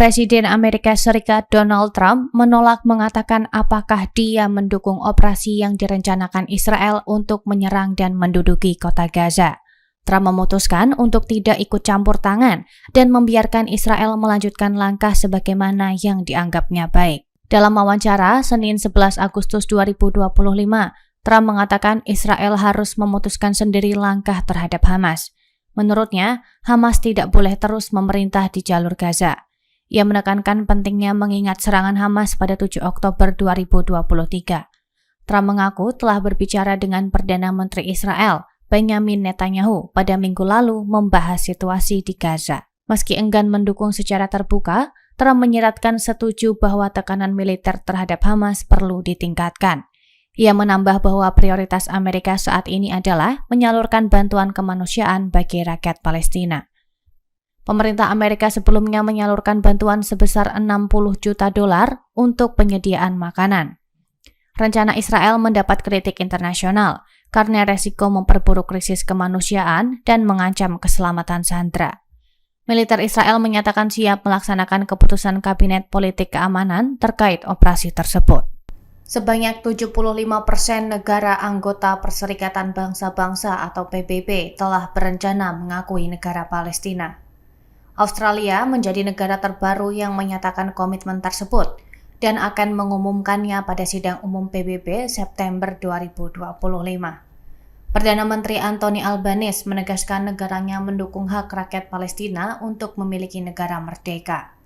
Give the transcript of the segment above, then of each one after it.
Presiden Amerika Serikat Donald Trump menolak mengatakan apakah dia mendukung operasi yang direncanakan Israel untuk menyerang dan menduduki kota Gaza. Trump memutuskan untuk tidak ikut campur tangan dan membiarkan Israel melanjutkan langkah sebagaimana yang dianggapnya baik. Dalam wawancara Senin 11 Agustus 2025, Trump mengatakan Israel harus memutuskan sendiri langkah terhadap Hamas. Menurutnya, Hamas tidak boleh terus memerintah di jalur Gaza. Ia menekankan pentingnya mengingat serangan Hamas pada 7 Oktober 2023. Trump mengaku telah berbicara dengan Perdana Menteri Israel, Benjamin Netanyahu, pada minggu lalu membahas situasi di Gaza. Meski enggan mendukung secara terbuka, Trump menyiratkan setuju bahwa tekanan militer terhadap Hamas perlu ditingkatkan. Ia menambah bahwa prioritas Amerika saat ini adalah menyalurkan bantuan kemanusiaan bagi rakyat Palestina. Pemerintah Amerika sebelumnya menyalurkan bantuan sebesar $60 juta untuk penyediaan makanan. Rencana Israel mendapat kritik internasional karena resiko memperburuk krisis kemanusiaan dan mengancam keselamatan sandera. Militer Israel menyatakan siap melaksanakan keputusan Kabinet Politik Keamanan terkait operasi tersebut. Sebanyak 75% negara anggota Perserikatan Bangsa-Bangsa atau PBB telah berencana mengakui negara Palestina. Australia menjadi negara terbaru yang menyatakan komitmen tersebut dan akan mengumumkannya pada sidang umum PBB September 2025. Perdana Menteri Anthony Albanese menegaskan negaranya mendukung hak rakyat Palestina untuk memiliki negara merdeka.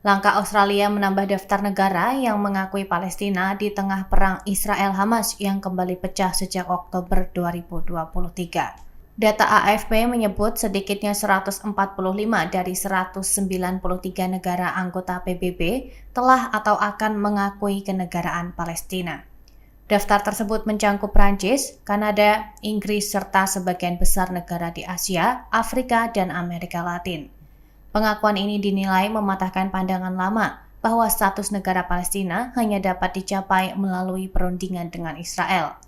Langkah Australia menambah daftar negara yang mengakui Palestina di tengah perang Israel-Hamas yang kembali pecah sejak Oktober 2023. Data AFP menyebut sedikitnya 145 dari 193 negara anggota PBB telah atau akan mengakui kenegaraan Palestina. Daftar tersebut mencangkup Prancis, Kanada, Inggris, serta sebagian besar negara di Asia, Afrika, dan Amerika Latin. Pengakuan ini dinilai mematahkan pandangan lama bahwa status negara Palestina hanya dapat dicapai melalui perundingan dengan Israel.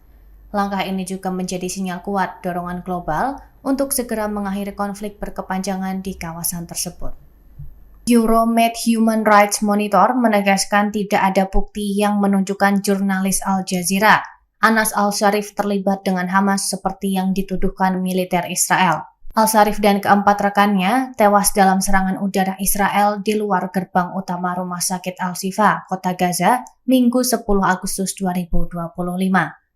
Langkah ini juga menjadi sinyal kuat dorongan global untuk segera mengakhiri konflik berkepanjangan di kawasan tersebut. Euromed Human Rights Monitor menegaskan tidak ada bukti yang menunjukkan jurnalis Al Jazeera, Anas Al-Sharif terlibat dengan Hamas seperti yang dituduhkan militer Israel. Al-Sharif dan keempat rekannya tewas dalam serangan udara Israel di luar gerbang utama Rumah Sakit Al-Shifa, Kota Gaza, Minggu 10 Agustus 2025.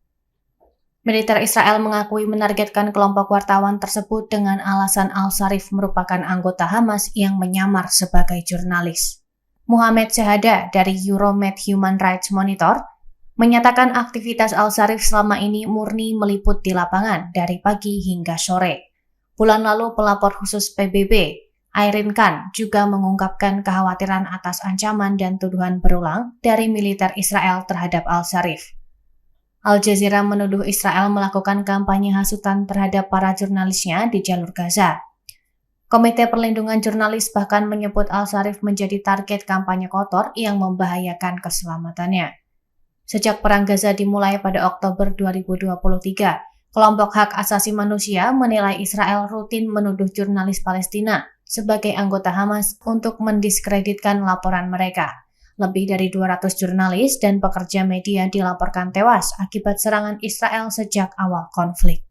Militer Israel mengakui menargetkan kelompok wartawan tersebut dengan alasan Al-Sharif merupakan anggota Hamas yang menyamar sebagai jurnalis. Muhammad Shahada dari Euromed Human Rights Monitor menyatakan aktivitas Al-Sharif selama ini murni meliput di lapangan dari pagi hingga sore. Bulan lalu pelapor khusus PBB, Irene Khan, juga mengungkapkan kekhawatiran atas ancaman dan tuduhan berulang dari militer Israel terhadap Al-Sharif. Al Jazeera menuduh Israel melakukan kampanye hasutan terhadap para jurnalisnya di jalur Gaza. Komite Perlindungan Jurnalis bahkan menyebut Al-Sharif menjadi target kampanye kotor yang membahayakan keselamatannya. Sejak Perang Gaza dimulai pada Oktober 2023, kelompok hak asasi manusia menilai Israel rutin menuduh jurnalis Palestina sebagai anggota Hamas untuk mendiskreditkan laporan mereka. Lebih dari 200 jurnalis dan pekerja media dilaporkan tewas akibat serangan Israel sejak awal konflik.